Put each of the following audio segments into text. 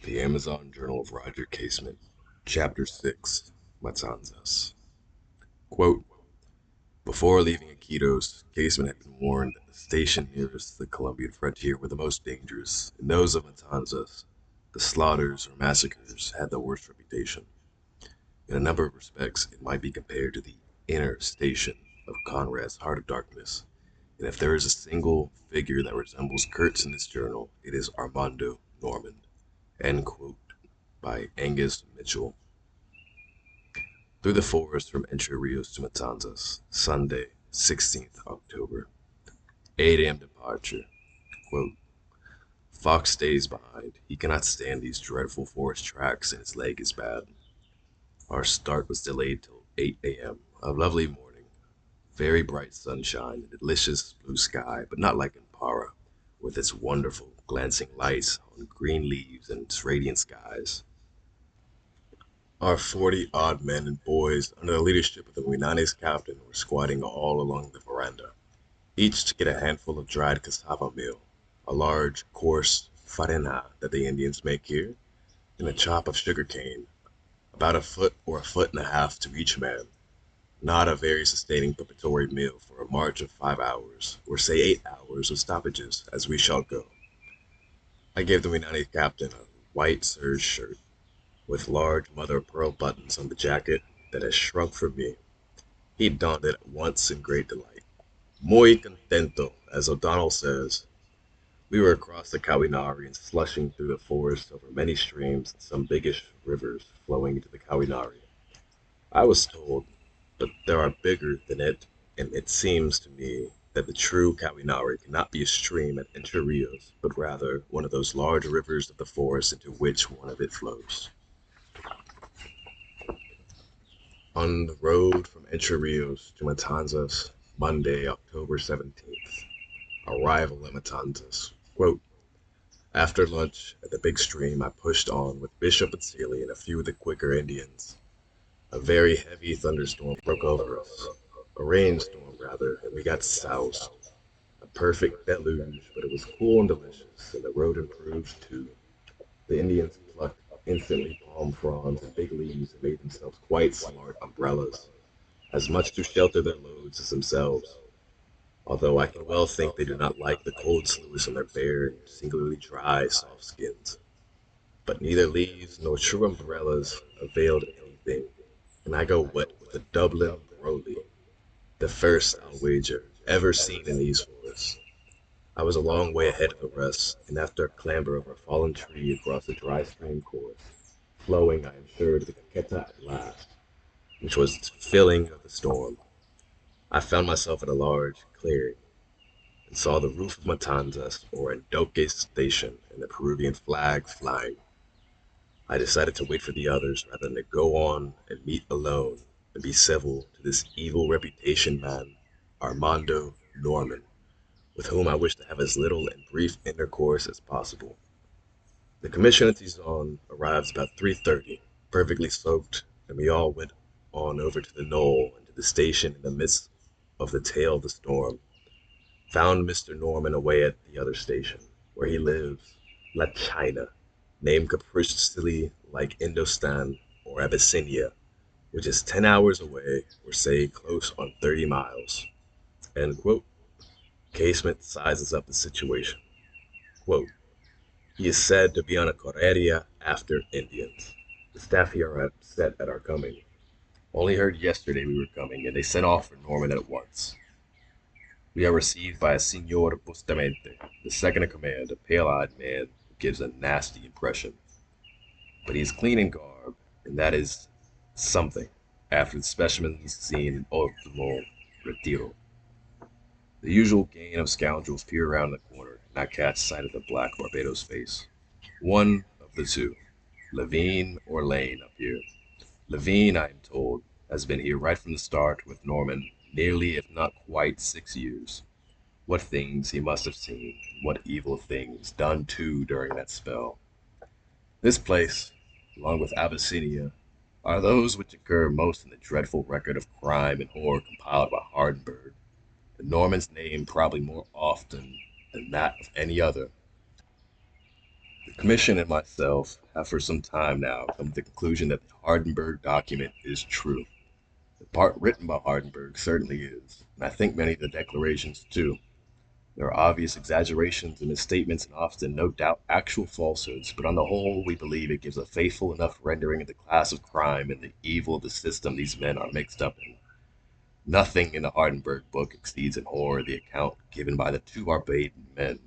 The Amazon Journal of Roger Casement, Chapter 6, Matanzas. Quote, before leaving Iquitos, Casement had been warned that the station nearest the Colombian frontier were the most dangerous, and those of Matanzas, the slaughters or massacres, had the worst reputation. In a number of respects, it might be compared to the inner station of Conrad's Heart of Darkness, and if there is a single figure that resembles Kurtz in this journal, it is Armando Norman. End quote. By Angus Mitchell. Through the forest from Entre Rios to Matanzas, Sunday, 16th October. 8 a.m. departure. Quote, Fox stays behind. He cannot stand these dreadful forest tracks and his leg is bad. Our start was delayed till 8 a.m. A lovely morning. Very bright sunshine and delicious blue sky, but not like in Para, with its wonderful glancing lights on green leaves and its radiant skies. Our 40-odd men and boys, under the leadership of the Muinanes captain, were squatting all along the veranda, each to get a handful of dried cassava meal, a large, coarse farina that the Indians make here, and a chop of sugar cane, about a foot or a foot and a half to each man. Not a very sustaining preparatory meal for a march of 5 hours, or say 8 hours of stoppages, as we shall go. I gave the Muinane captain a white serge shirt, with large mother-of-pearl buttons on the jacket that had shrunk for me. He donned it at once in great delight. Muy contento, as O'Donnell says. We were across the Kawinari and slushing through the forest over many streams and some biggish rivers flowing into the Kawinari. I was told, but there are bigger than it, and it seems to me that the true Kawinari cannot be a stream at Entre Rios, but rather one of those large rivers of the forest into which one of it flows. On the road from Entre Rios to Matanzas, Monday, October 17th. Arrival at Matanzas. Quote, after lunch at the big stream, I pushed on with Bishop and Seeley and a few of the quicker Indians. A very heavy thunderstorm broke over us. A rainstorm, rather, and we got soused. A perfect deluge, but it was cool and delicious, and the road improved too. The Indians plucked instantly palm fronds and big leaves and made themselves quite smart umbrellas, as much to shelter their loads as themselves, although I can well think they do not like the cold sluice on their bare and singularly dry, soft skins. But neither leaves nor true umbrellas availed anything, and I go wet with a Dublin Broly, the first, I'll wager, ever seen in these forests. I was a long way ahead of the rest, and after a clamber over a fallen tree across a dry stream course, flowing, I am sure, to the Caqueta at last, which was the filling of the storm, I found myself at a large clearing, and saw the roof of Matanzas or Andoque station and the Peruvian flag flying. I decided to wait for the others rather than to go on and meet alone and be civil to this evil reputation man, Armando Norman, with whom I wished to have as little and brief intercourse as possible. The commission at Tizon arrived about 3:30, perfectly soaked, and we all went on over to the knoll and to the station in the midst of the tail of the storm. Found Mr. Norman away at the other station, where he lives, La China, named capriciously like Indostan or Abyssinia, which is 10 hours away, or say close on 30 miles. End quote. Casement sizes up the situation. Quote, he is said to be on a correria after Indians. The staff here are upset at our coming. Only heard yesterday we were coming, and they sent off for Norman at once. We are received by a Signor Bustamante, the second in command, a pale-eyed man who gives a nasty impression. But he is clean in garb, and that is something, after the specimens seen in Ultimo Retiro. The usual gang of scoundrels peer around the corner and not catch sight of the black Barbados face. One of the two, Levine or Lane, up here. Levine, I am told, has been here right from the start with Norman nearly, if not quite, 6 years. What things he must have seen, and what evil things done too during that spell. This place, along with Abyssinia, are those which occur most in the dreadful record of crime and horror compiled by Hardenberg, and Norman's name probably more often than that of any other. The The Commission and myself have for some time now come to the conclusion that the Hardenberg document is true. The part written by Hardenberg certainly is, and I think many of the declarations too. There are obvious exaggerations and misstatements and often, no doubt, actual falsehoods, but on the whole, we believe it gives a faithful enough rendering of the class of crime and the evil of the system these men are mixed up in. Nothing in the Hardenberg book exceeds in horror the account given by the two Barbadian men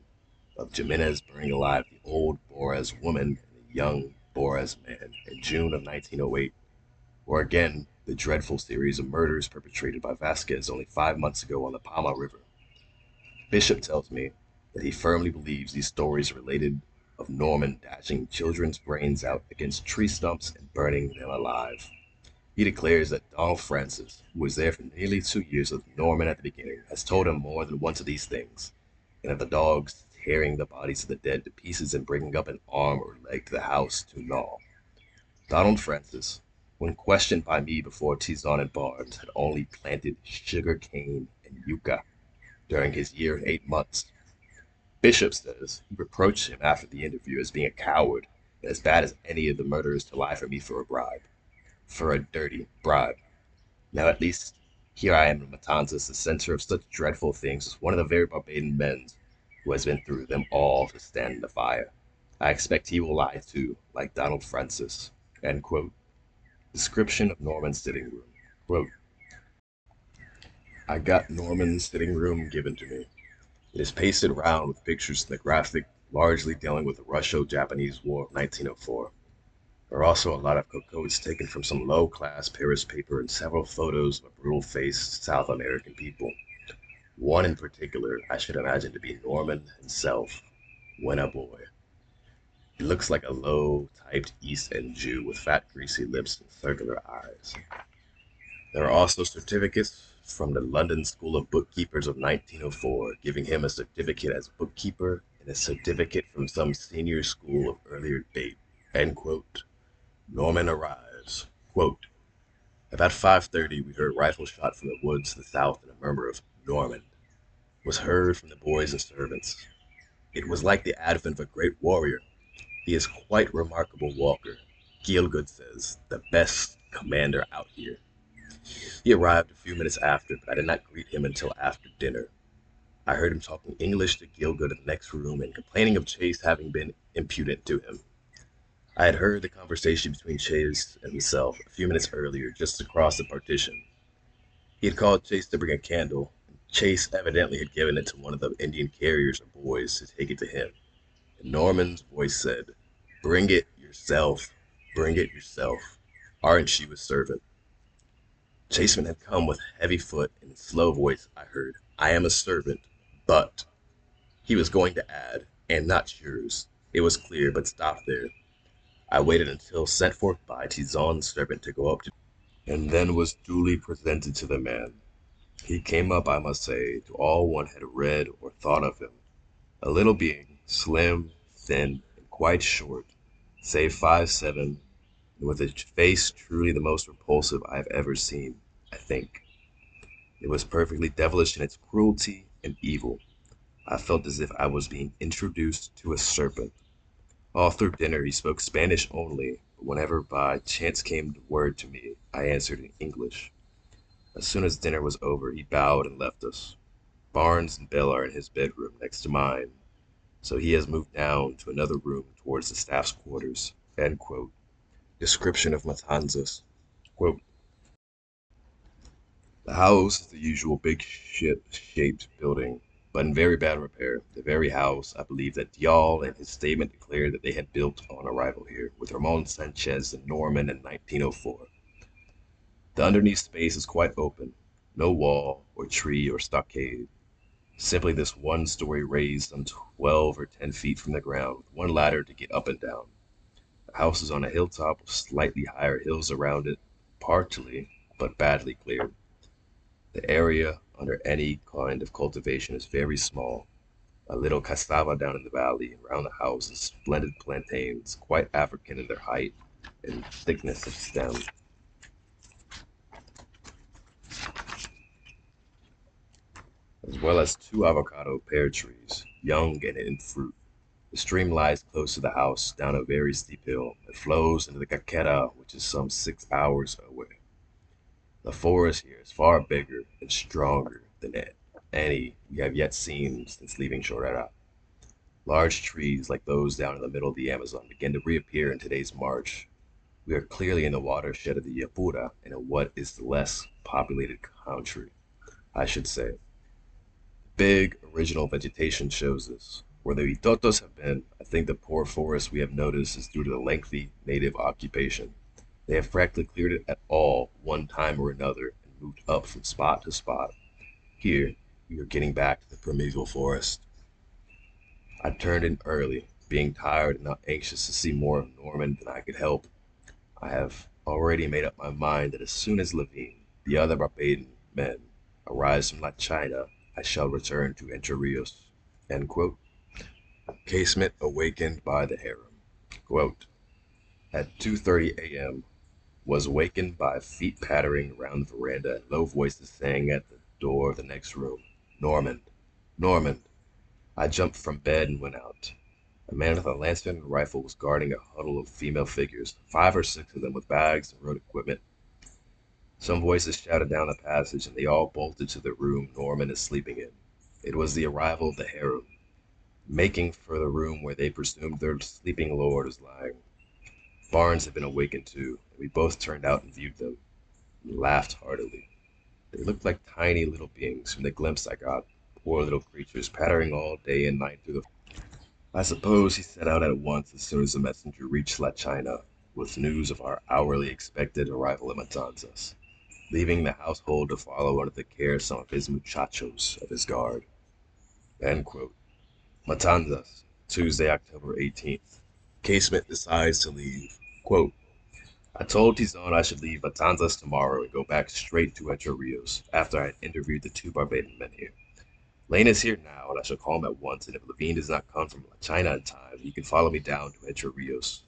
of Jimenez burning alive the old Boras woman and the young Boras man in June of 1908, or again, the dreadful series of murders perpetrated by Vasquez only 5 months ago on the Palma River. Bishop tells me that he firmly believes these stories are related of Norman dashing children's brains out against tree stumps and burning them alive. He declares that Donald Francis, who was there for nearly 2 years with Norman at the beginning, has told him more than once of these things, and of the dogs tearing the bodies of the dead to pieces and bringing up an arm or leg to the house to gnaw. Donald Francis, when questioned by me before Tizon and Barnes, had only planted sugar cane and yucca during his year and 8 months. Bishop says he reproached him after the interview as being a coward and as bad as any of the murderers to lie for me for a bribe. For a dirty bribe. Now at least here I am in Matanzas, the center of such dreadful things, as one of the very Barbadian men who has been through them all to stand in the fire. I expect he will lie too, like Donald Francis. End quote. Description of Norman's sitting room. Quote, I got Norman's sitting room given to me. It is pasted round with pictures in the graphic, largely dealing with the Russo-Japanese War of 1904. There are also a lot of cocottes taken from some low-class Paris paper and several photos of a brutal-faced South American people. One in particular I should imagine to be Norman himself, when a boy. He looks like a low-typed East End Jew with fat, greasy lips and circular eyes. There are also certificates from the London School of Bookkeepers of 1904, giving him a certificate as bookkeeper and a certificate from some senior school of earlier date. End quote. Norman arrives. Quote, about 5:30 we heard rifle shot from the woods to the south, and a murmur of Norman was heard from the boys and servants. It was like the advent of a great warrior. He is quite a remarkable walker. Gielgud says, the best commander out here. He arrived a few minutes after, but I did not greet him until after dinner. I heard him talking English to Gielgud in the next room and complaining of Chase having been impudent to him. I had heard the conversation between Chase and himself a few minutes earlier, just across the partition. He had called Chase to bring a candle, and Chase evidently had given it to one of the Indian carriers or boys to take it to him. And Norman's voice said, bring it yourself, bring it yourself. Aren't you a servant? Casement had come with heavy foot, and in slow voice I heard, I am a servant, but... He was going to add, and not yours. It was clear, but stopped there. I waited until sent forth by Tizon's servant to go up to, and then was duly presented to the man. He came up, I must say, to all one had read or thought of him. A little being, slim, thin, and quite short, save 5'7", and with a face truly the most repulsive I have ever seen, I think. It was perfectly devilish in its cruelty and evil. I felt as if I was being introduced to a serpent. All through dinner he spoke Spanish only, but whenever by chance came the word to me, I answered in English. As soon as dinner was over, he bowed and left us. Barnes and Bell are in his bedroom next to mine, so he has moved down to another room towards the staff's quarters. End quote. Description of Matanzas. Quote, the house is the usual big ship-shaped building, but in very bad repair. The very house, I believe, that Dial in his statement declared that they had built on arrival here, with Ramon Sanchez and Norman in 1904. The underneath space is quite open, no wall or tree or stockade. Simply this one story raised some 12 or 10 feet from the ground, with one ladder to get up and down. The house is on a hilltop with slightly higher hills around it, partly but badly cleared. The area under any kind of cultivation is very small. A little cassava down in the valley, and round the house is splendid plantains, quite African in their height and thickness of stem, as well as 2 avocado pear trees, young and in fruit. The stream lies close to the house, down a very steep hill. It flows into the Caqueta, which is some 6 hours away. The forest here is far bigger and stronger than any we have yet seen since leaving Chorrera. Large trees like those down in the middle of the Amazon begin to reappear in today's march. We are clearly in the watershed of the Yapura and in what is the less populated country, I should say. Big original vegetation shows this. Where the Itotos have been, I think the poor forest we have noticed is due to the lengthy native occupation. They have practically cleared it at all, one time or another, and moved up from spot to spot. Here, we are getting back to the primeval forest. I turned in early, being tired and not anxious to see more of Norman than I could help. I have already made up my mind that as soon as Levine, the other Barbadian men, arrives from La China, I shall return to Entre Rios. End quote. Casement awakened by the harem. Quote, at 2:30 a.m. was awakened by feet pattering around the veranda and low voices saying at the door of the next room, Normand, Normand. I jumped from bed and went out. A man with a lantern and rifle was guarding a huddle of female figures, 5 or 6 of them with bags and road equipment. Some voices shouted down the passage, and they all bolted to the room Norman is sleeping in. It was the arrival of the harem, making for the room where they presumed their sleeping lord was lying. Barnes had been awakened too, and we both turned out and viewed them, and laughed heartily. They looked like tiny little beings from the glimpse I got, poor little creatures pattering all day and night through the. I suppose he set out at once as soon as the messenger reached La China, with news of our hourly expected arrival at Matanzas, leaving the household to follow under the care of some of his muchachos of his guard. End quote. Matanzas, Tuesday, October 18th. Casement decides to leave. Quote, I told Tizon I should leave Matanzas tomorrow and go back straight to Entre Rios after I had interviewed the 2 Barbadian men here. Lane is here now, and I shall call him at once, and if Levine does not come from China in time, he can follow me down to Entre Rios.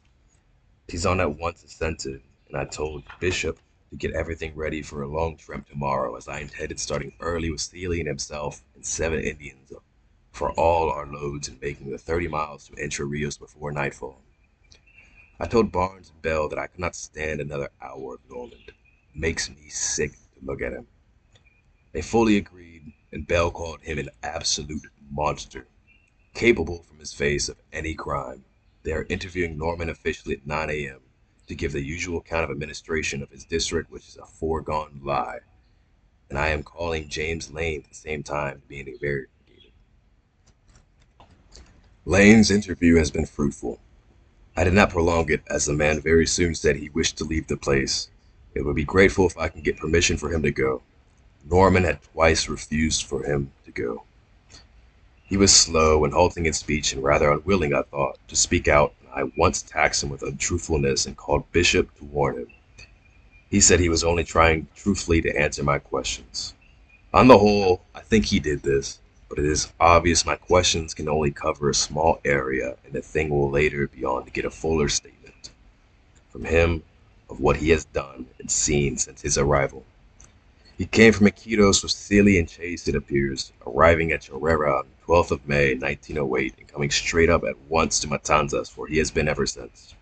Tizon at once assented, and I told Bishop to get everything ready for a long tramp tomorrow, as I intended starting early with Seeley and himself and 7 Indians for all our loads and making the 30 miles to Entre Rios before nightfall. I told Barnes and Bell that I could not stand another hour of Normand. It makes me sick to look at him. They fully agreed, and Bell called him an absolute monster, capable from his face of any crime. They are interviewing Norman officially at 9 a.m. to give the usual account of administration of his district, which is a foregone lie, and I am calling James Lane at the same time to be interrogated. Lane's interview has been fruitful. I did not prolong it, as the man very soon said he wished to leave the place. It would be grateful if I can get permission for him to go. Norman had twice refused for him to go. He was slow and halting in speech and rather unwilling, I thought, to speak out, and I once taxed him with untruthfulness and called Bishop to warn him. He said he was only trying truthfully to answer my questions. On the whole, I think he did this, but it is obvious my questions can only cover a small area, and the thing will later be on to get a fuller statement from him of what he has done and seen since his arrival. He came from Iquitos with Seeley and Chase, it appears, arriving at Chorrera on 12th of May, 1908, and coming straight up at once to Matanzas, where he has been ever since.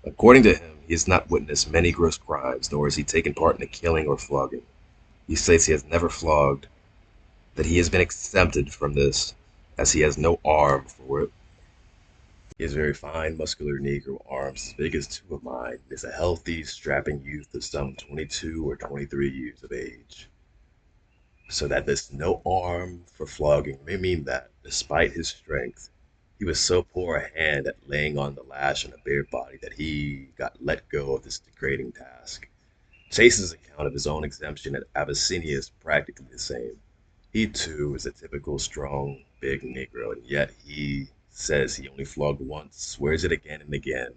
According to him, he has not witnessed many gross crimes, nor has he taken part in a killing or flogging. He states he has never flogged, that he has been exempted from this, as he has no arm for it. He has very fine, muscular Negro arms, as big as 2 of mine, and is a healthy, strapping youth of some 22 or 23 years of age. So that this no arm for flogging may mean that, despite his strength, he was so poor a hand at laying on the lash on a bare body that he got let go of this degrading task. Chase's account of his own exemption at Abyssinia is practically the same. He, too, is a typical strong, big Negro, and yet he says he only flogged once, swears it again and again,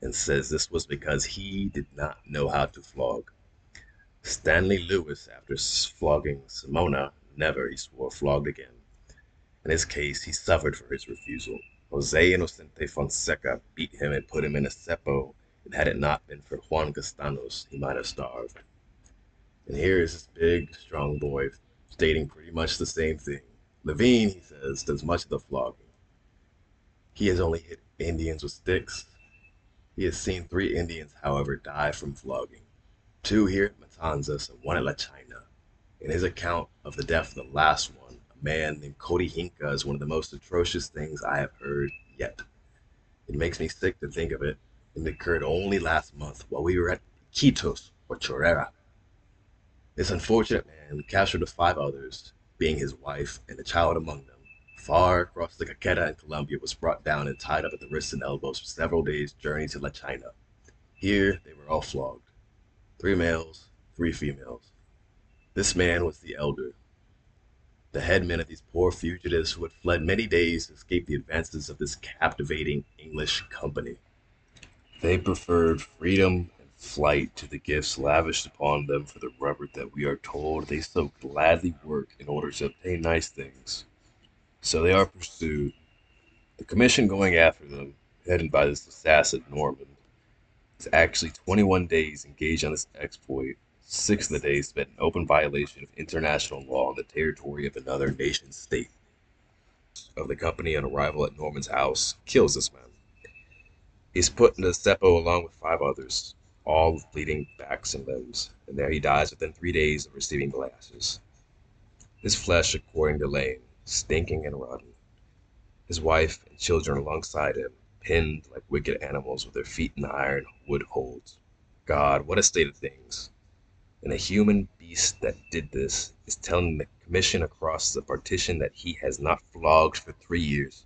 and says this was because he did not know how to flog. Stanley Lewis, after flogging Simona, never, he swore, flogged again. In his case, he suffered for his refusal. Jose Inocente Fonseca beat him and put him in a cepo, and had it not been for Juan Castanos, he might have starved. And here is this big, strong boy stating pretty much the same thing. Levine, he says, does much of the flogging. He has only hit Indians with sticks. He has seen 3 Indians, however, die from flogging. 2 here at Matanzas and 1 at La China. In his account of the death of the last one, a man named Cody Hinka is one of the most atrocious things I have heard yet. It makes me sick to think of it. It occurred only last month while we were at Quitos or Chorrera. This unfortunate man, captured with 5 others, being his wife and a child among them, far across the Caqueta in Colombia, was brought down and tied up at the wrists and elbows for several days' journey to La China. Here they were all flogged. 3 males, 3 females. This man was the elder, the headman of these poor fugitives who had fled many days to escape the advances of this captivating English company. They preferred freedom and flight to the gifts lavished upon them for the rubber that we are told they so gladly work in order to obtain nice things. So they are pursued, the commission going after them, headed by this assassin Norman, is actually 21 days engaged on this exploit, 6 of the days spent in open violation of international law on the territory of another nation state. Of the company on arrival at Norman's house, kills this man. He's put into the seppo along with 5 others, all with bleeding backs and limbs, and there he dies within 3 days of receiving the lashes. His flesh, according to Lane, stinking and rotten. His wife and children alongside him, pinned like wicked animals with their feet in iron wood holds. God, what a state of things! And the human beast that did this is telling the commission across the partition that he has not flogged for 3 years.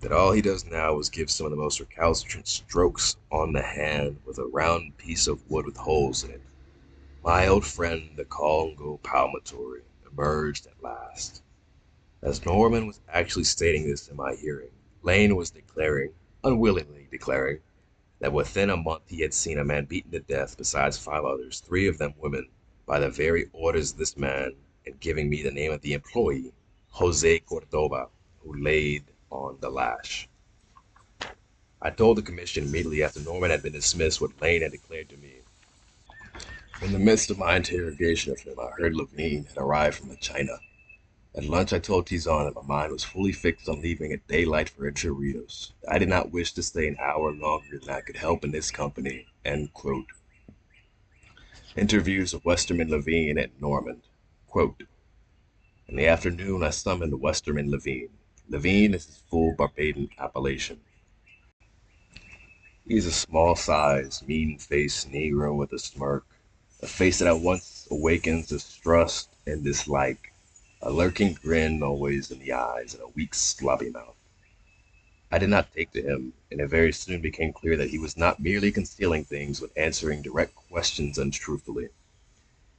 That all he does now is give some of the most recalcitrant strokes on the hand with a round piece of wood with holes in it. My old friend, the Congo Palmatory, emerged at last. As Norman was actually stating this in my hearing, Lane was declaring, unwillingly declaring, that within a month he had seen a man beaten to death besides 5 others, 3 of them women, by the very orders of this man, and giving me the name of the employee, Jose Cordoba, who laid on the lash. I told the commission immediately after Norman had been dismissed what Lane had declared to me. In the midst of my interrogation of him, I heard Levine had arrived from China. At lunch I told Tizon that my mind was fully fixed on leaving at daylight for Entre Rios. I did not wish to stay an hour longer than I could help in this company. End quote. Interviews of Westerman Levine at Normand. Quote, in the afternoon I summoned Westerman Levine. Levine is his full Barbadian appellation. He is a small-sized, mean-faced Negro with a smirk, a face that at once awakens distrust and dislike, a lurking grin always in the eyes, and a weak, sloppy mouth. I did not take to him, and it very soon became clear that he was not merely concealing things, but answering direct questions untruthfully.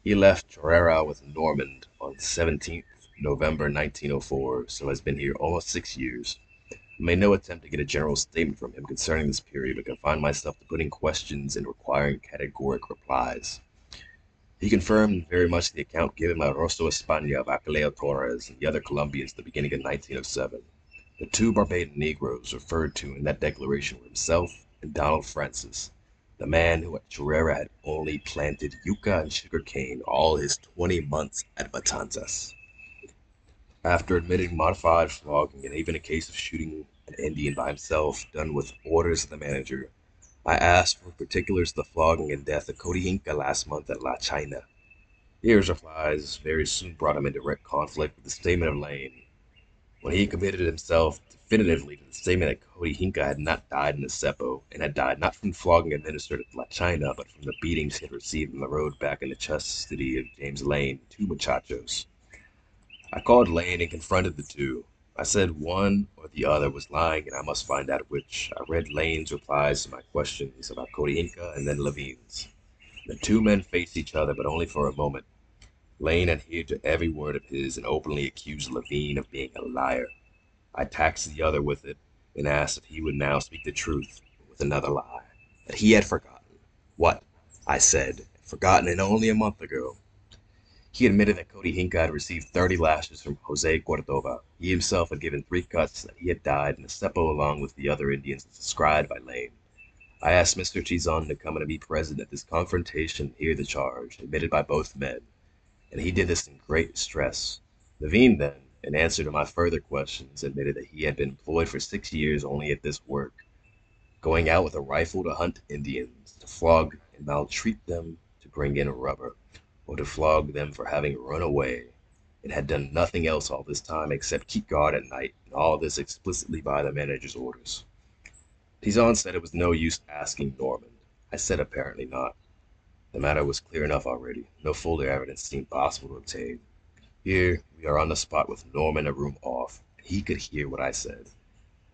He left Chorrera with Normand on 17th November 1904, so has been here almost 6 years. I made no attempt to get a general statement from him concerning this period, but confined myself to putting questions and requiring categoric replies. He confirmed very much the account given by Rosso España of Acaleo Torres and the other Colombians at the beginning of 1907. The 2 Barbadian Negroes referred to in that declaration were himself and Donald Francis, the man who at Chorrera had only planted yucca and sugar cane all his 20 months at Matanzas. After admitting modified flogging and even a case of shooting an Indian by himself done with orders of the manager, I asked for particulars of the flogging and death of Cody Inca last month at La China. Here's replies very soon brought him in direct conflict with the statement of Lane, when he committed himself definitively to the statement that Cody Hinka had not died in the Seppo, and had died not from flogging administered at La China, but from the beatings he had received on the road back in the custody of James Lane, 2 muchachos. I called Lane and confronted the 2. I said one or the other was lying, and I must find out which. I read Lane's replies to my questions about Cody Inca and then Levine's. The 2 men faced each other, but only for a moment. Lane adhered to every word of his and openly accused Levine of being a liar. I taxed the other with it and asked if he would now speak the truth with another lie. That he had forgotten. What? I said. Forgotten it only a month ago. He admitted that Cody Hinka had received 30 lashes from Jose Cordoba. He himself had given 3 cuts, that he had died in the Seppo along with the other Indians as described by Lane. I asked Mr. Tizon to come and be present at this confrontation and hear the charge, admitted by both men, and he did this in great distress. Levine then, in answer to my further questions, admitted that he had been employed for 6 years only at this work, going out with a rifle to hunt Indians, to flog and maltreat them to bring in rubber, or to flog them for having run away, and had done nothing else all this time except keep guard at night, and all this explicitly by the manager's orders. Tizon said it was no use asking Norman. I said apparently not. The matter was clear enough already. No further evidence seemed possible to obtain. Here we are on the spot with Norman a room off. He could hear what I said,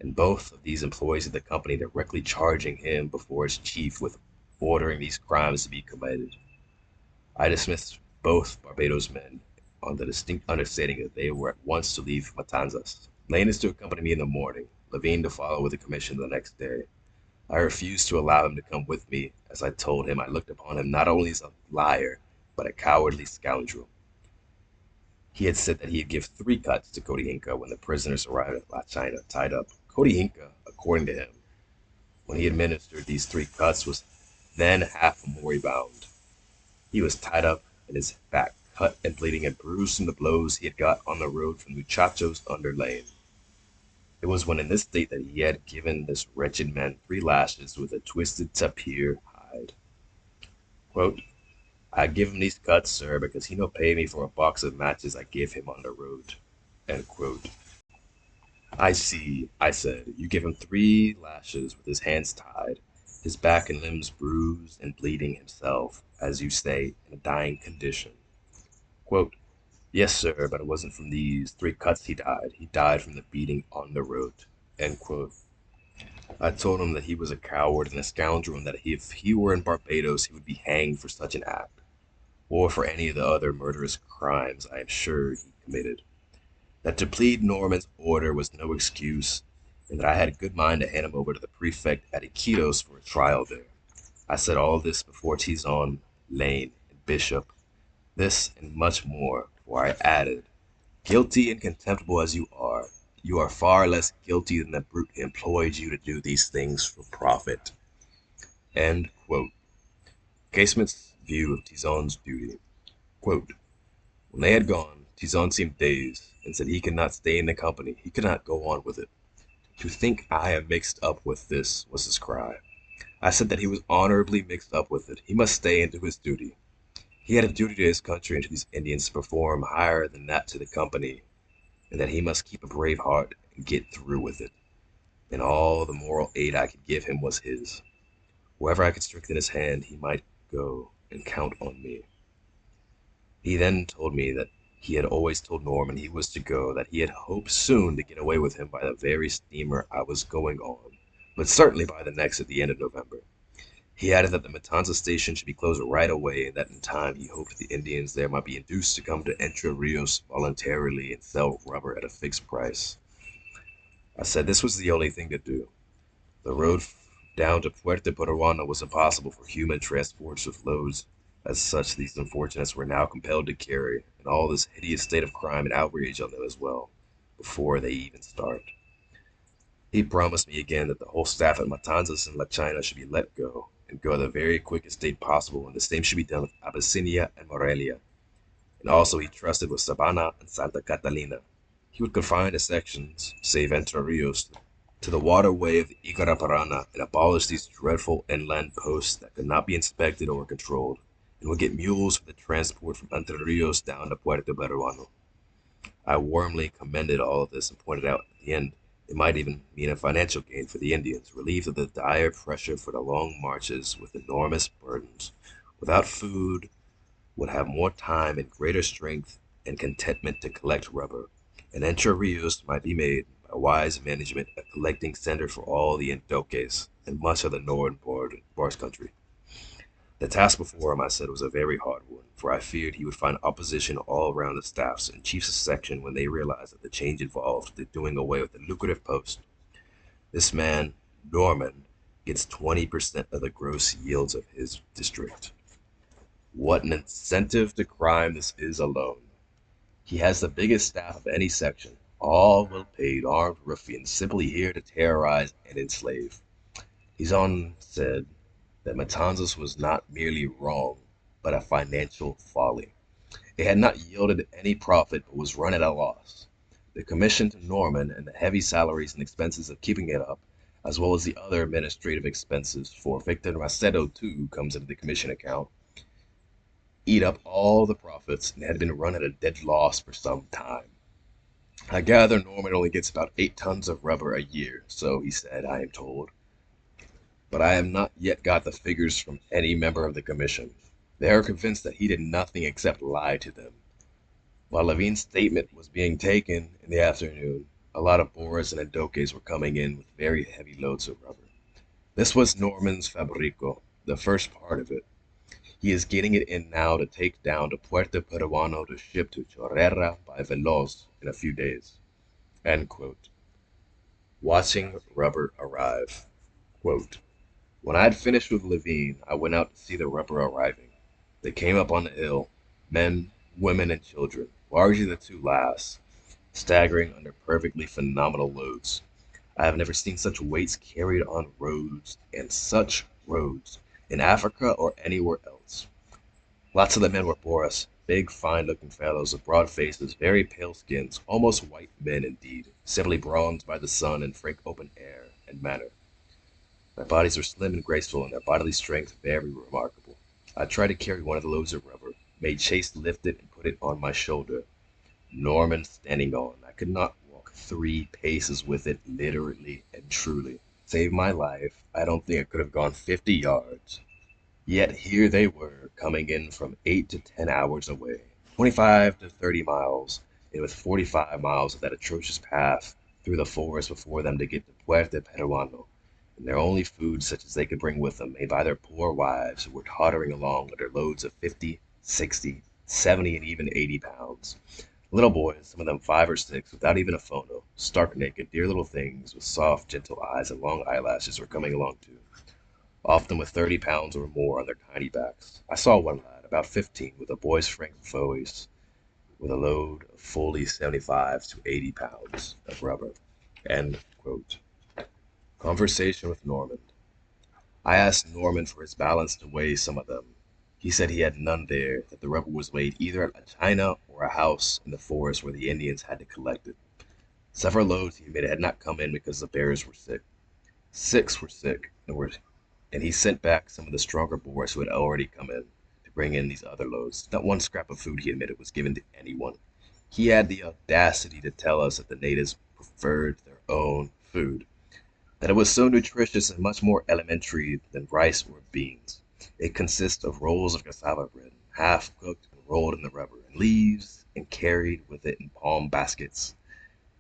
and both of these employees of the company directly charging him before his chief with ordering these crimes to be committed. I dismissed both Barbados men on the distinct understanding that they were at once to leave Matanzas. Lane is to accompany me in the morning, Levine to follow with the commission the next day. I refused to allow him to come with me, as I told him I looked upon him not only as a liar, but a cowardly scoundrel. He had said that he'd give 3 cuts to Cody Inca when the prisoners arrived at La China tied up. Cody Inca, according to him, when he administered these 3 cuts, was then half moribund. He was tied up and his back cut and bleeding and bruised from the blows he had got on the road from muchachos under Lane. It was when in this state that he had given this wretched man 3 lashes with a twisted tapir hide. Quote, I give him these cuts, sir, because he no pay me for a box of matches I give him on the road. End quote. I see, I said. You give him 3 lashes with his hands tied, his back and limbs bruised and bleeding himself, as you say, in a dying condition. Quote, yes, sir, but it wasn't from these 3 cuts he died. He died from the beating on the road. End quote. I told him that he was a coward and a scoundrel, and that if he were in Barbados he would be hanged for such an act, or for any of the other murderous crimes I am sure he committed. That to plead Norman's order was no excuse, and that I had a good mind to hand him over to the prefect at Iquitos for a trial there. I said all this before Tizon, Lane, and Bishop. This and much more, for I added, guilty and contemptible as you are far less guilty than the brute who employed you to do these things for profit. End quote. Casement's view of Tizon's duty. Quote, when they had gone, Tizon seemed dazed, and said he could not stay in the company. He could not go on with it. To think I am mixed up with this was his cry. I said that he was honorably mixed up with it. He must stay and do his duty. He had a duty to his country and to these Indians to perform higher than that to the company, and that he must keep a brave heart and get through with it. And all the moral aid I could give him was his. Wherever I could strengthen his hand, he might go and count on me. He then told me that he had always told Norman he was to go, that he had hoped soon to get away with him by the very steamer I was going on, but certainly by the next at the end of November. He added that the Matanzas station should be closed right away, and that in time he hoped the Indians there might be induced to come to Entre Rios voluntarily and sell rubber at a fixed price. I said this was the only thing to do. The road down to Puerto Peruano was impossible for human transports with loads as such these unfortunates were now compelled to carry, and all this hideous state of crime and outrage on them as well, before they even start. He promised me again that the whole staff at Matanzas and La China should be let go, and go the very quickest date possible, and the same should be done with Abyssinia and Morelia, and also he trusted with Sabana and Santa Catalina. He would confine the sections, save Entre Rios, to the waterway of the Igaraparana and abolish these dreadful inland posts that could not be inspected or controlled, and would get mules for the transport from Entre Rios down to Puerto Peruano. I warmly commended all of this and pointed out at the end it might even mean a financial gain for the Indians, relieved of the dire pressure for the long marches with enormous burdens. Without food, would have more time and greater strength and contentment to collect rubber, and Entre Rios might be made, by wise management, a collecting center for all the Indoques and much of the northern Bars country. The task before him, I said, was a very hard one, for I feared he would find opposition all around the staffs and chiefs of section when they realized that the change involved the doing away with the lucrative post. This man, Norman, gets 20% of the gross yields of his district. What an incentive to crime this is alone. He has the biggest staff of any section, all well-paid, armed ruffians simply here to terrorize and enslave. Tizon said that Matanzas was not merely wrong, but a financial folly. It had not yielded any profit, but was run at a loss. The commission to Norman and the heavy salaries and expenses of keeping it up, as well as the other administrative expenses for Victor Macedo too, comes into the commission account, eat up all the profits and had been run at a dead loss for some time. I gather Norman only gets about 8 tons of rubber a year, so he said, I am told. But I have not yet got the figures from any member of the commission. They are convinced that he did nothing except lie to them. While Levine's statement was being taken in the afternoon, a lot of Boers and Adokes were coming in with very heavy loads of rubber. This was Norman's Fabrico, the first part of it. He is getting it in now to take down to Puerto Peruano to ship to Chorrera by Veloz in a few days. End quote. Watching rubber arrive. Quote, when I had finished with Levine, I went out to see the rubber arriving. They came up on the hill, men, women, and children, largely the two last, staggering under perfectly phenomenal loads. I have never seen such weights carried on roads, and such roads, in Africa or anywhere else. Lots of the men were Boris, big, fine-looking fellows with broad faces, very pale skins, almost white men indeed, simply bronzed by the sun and frank open air and manner. Their bodies were slim and graceful, and their bodily strength very remarkable. I tried to carry one of the loads of rubber, made Chase lift it and put it on my shoulder. Norman standing on. I could not walk 3 paces with it, literally and truly. Save my life, I don't think I could have gone 50 yards. Yet here they were, coming in from 8 to 10 hours away, 25 to 30 miles, and with 45 miles of that atrocious path through the forest before them to get to Puerto Peruano, and their only food such as they could bring with them, made by their poor wives who were tottering along under loads of 50, 60, 70, and even 80 pounds. Little boys, some of them 5 or 6, without even a phono, stark naked, dear little things with soft, gentle eyes and long eyelashes were coming along too, often with 30 pounds or more on their tiny backs. I saw one lad, about 15, with a boy's frank voice, with a load of fully 75 to 80 pounds of rubber. End quote. Conversation with Norman. I asked Norman for his balance to weigh some of them. He said he had none there, that the rubber was weighed either at a china or a house in the forest where the Indians had to collect it. Several loads he admitted had not come in because the bears were sick. 6 were sick, and he sent back some of the stronger Boers who had already come in to bring in these other loads. Not one scrap of food, he admitted, was given to anyone. He had the audacity to tell us that the natives preferred their own food, that it was so nutritious and much more elementary than rice or beans. It consists of rolls of cassava bread, half cooked and rolled in the rubber, and leaves and carried with it in palm baskets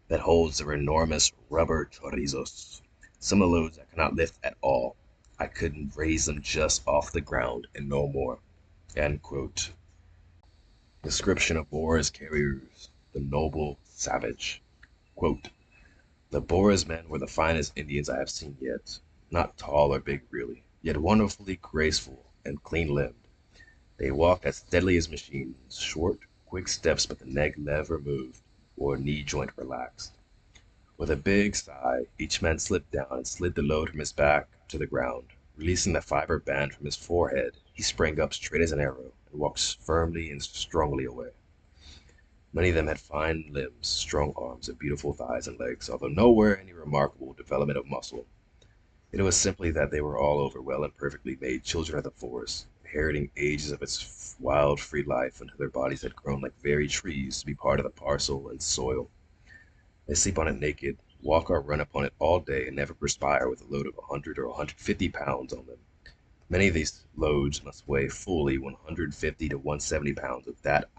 that holds their enormous rubber chorizos. Some of the loads I could not lift at all. I couldn't raise them just off the ground and no more. End quote. Description of Boers carriers, the noble savage. Quote, the Boers men were the finest Indians I have seen yet, not tall or big really, yet wonderfully graceful and clean-limbed. They walked as steadily as machines, short, quick steps, but the neck never moved, or knee joint relaxed. With a big sigh, each man slipped down and slid the load from his back to the ground. Releasing the fiber band from his forehead, he sprang up straight as an arrow and walked firmly and strongly away. Many of them had fine limbs, strong arms, and beautiful thighs and legs, although nowhere any remarkable development of muscle. It was simply that they were all over well and perfectly made children of the forest, inheriting ages of its wild, free life until their bodies had grown like very trees to be part of the parcel and soil. They sleep on it naked, walk or run upon it all day, and never perspire with a load of 100 or 150 pounds on them. Many of these loads must weigh fully 150 to 170 pounds of that.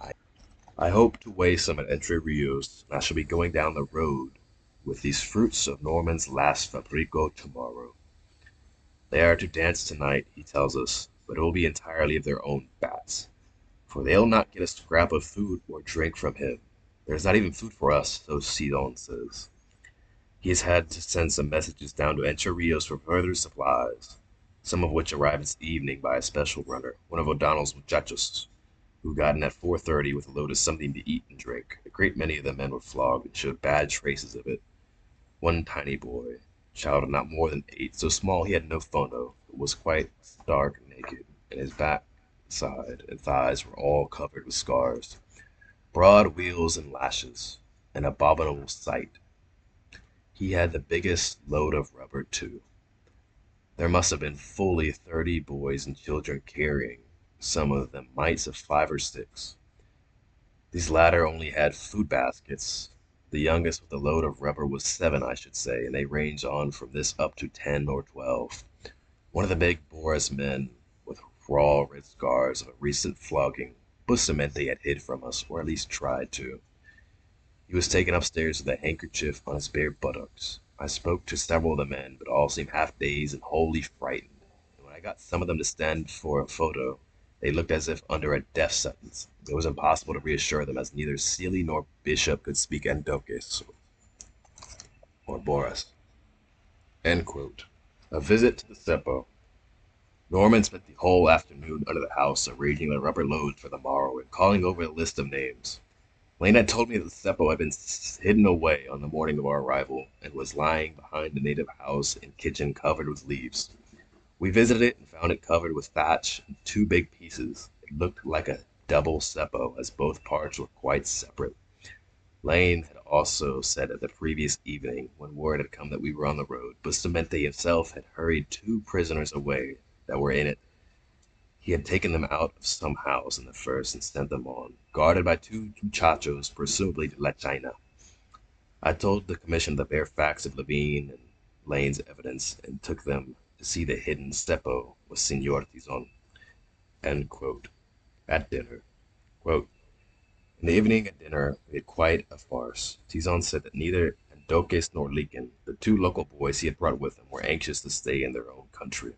I hope to weigh some at Entre Rios, and I shall be going down the road with these fruits of Norman's last Fabrico tomorrow. They are to dance tonight, he tells us, but it will be entirely of their own bats, for they'll not get a scrap of food or drink from him. There is not even food for us, so Sidon says. He has had to send some messages down to Entre Rios for further supplies, some of which arrived this evening by a special runner, one of O'Donnell's muchachos, who got in at 4:30 with a load of something to eat and drink. A great many of the men were flogged and showed bad traces of it. One tiny boy, child of not more than 8, so small he had no phono, was quite stark naked, and his back, side, and thighs were all covered with scars, broad wheals and lashes. an abominable sight. He had the biggest load of rubber, too. There must have been fully 30 boys and children carrying, some of them mites of 5 or 6. These latter only had food baskets. The youngest with a load of rubber was 7, I should say, and they range on from this up to 10 or 12. One of the big Boris men, with raw red scars of a recent flogging, Bustamante had hid from us, or at least tried to. He was taken upstairs with a handkerchief on his bare buttocks. I spoke to several of the men, but all seemed half dazed and wholly frightened. And when I got some of them to stand for a photo, they looked as if under a death sentence. It was impossible to reassure them, as neither Seely nor Bishop could speak Endokis or Boris. End quote. A visit to the Seppo. Norman spent the whole afternoon under the house arranging the rubber loads for the morrow and calling over a list of names. Lane had told me that the Seppo had been hidden away on the morning of our arrival, and was lying behind the native house and kitchen covered with leaves. We visited it and found it covered with thatch in 2 big pieces. It looked like a double Seppo, as both parts were quite separate. Lane had also said that the previous evening, when word had come that we were on the road, Bustamante himself had hurried 2 prisoners away that were in it. He had taken them out of some house in the first and sent them on, guarded by 2 muchachos, presumably de la China. I told the commission the bare facts of Levine and Lane's evidence, and took them to see the hidden Seppo with Senor Tizon. End quote. At dinner. Quote, in the evening at dinner, we had quite a farce. Tizon said that neither Andoques nor Leakin, the 2 local boys he had brought with him, were anxious to stay in their own country.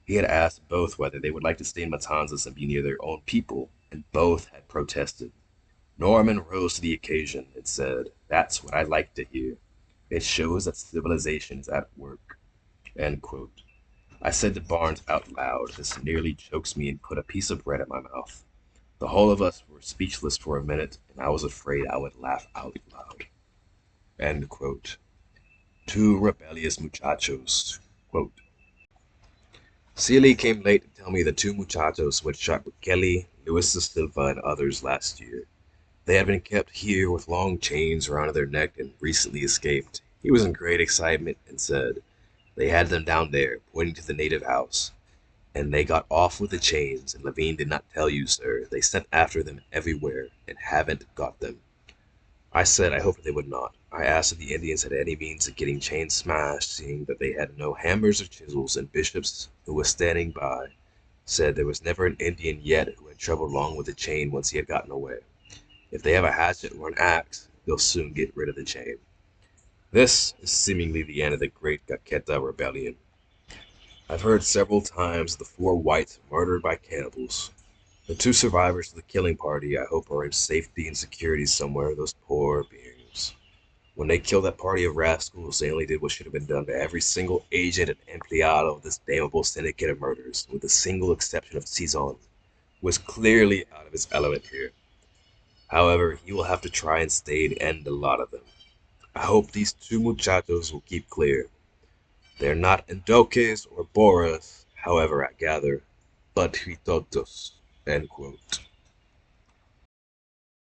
He had asked both whether they would like to stay in Matanzas and be near their own people, and both had protested. Norman rose to the occasion and said, "That's what I like to hear. It shows that civilization is at work." End quote. I said to Barnes out loud, "This nearly chokes me and put a piece of bread in my mouth." The whole of us were speechless for a minute, and I was afraid I would laugh out loud. End quote. 2 rebellious muchachos. Quote, Seely came late to tell me the 2 muchachos who had shot Kelly, Luis da Silva, and others last year. They had been kept here with long chains around their neck and recently escaped. He was in great excitement and said, "They had them down there," pointing to the native house, "and they got off with the chains, and Levine did not tell you, sir. They sent after them everywhere, and haven't got them." I said I hoped they would not. I asked if the Indians had any means of getting chains smashed, seeing that they had no hammers or chisels, and Bishops, who was standing by, said there was never an Indian yet who had troubled long with the chain once he had gotten away. If they have a hatchet or an axe, they'll soon get rid of the chain. This is seemingly the end of the great Gaqueta rebellion. I've heard several times of the 4 whites murdered by cannibals. The 2 survivors of the killing party, I hope, are in safety and security somewhere, those poor beings. When they killed that party of rascals, they only did what should have been done to every single agent and empleado of this damnable syndicate of murders, with the single exception of Cizon, who was clearly out of his element here. However, he will have to try and stay and end a lot of them. I hope these 2 muchachos will keep clear. They're not Endoques or Boras, however I gather, but Tritotos. End quote.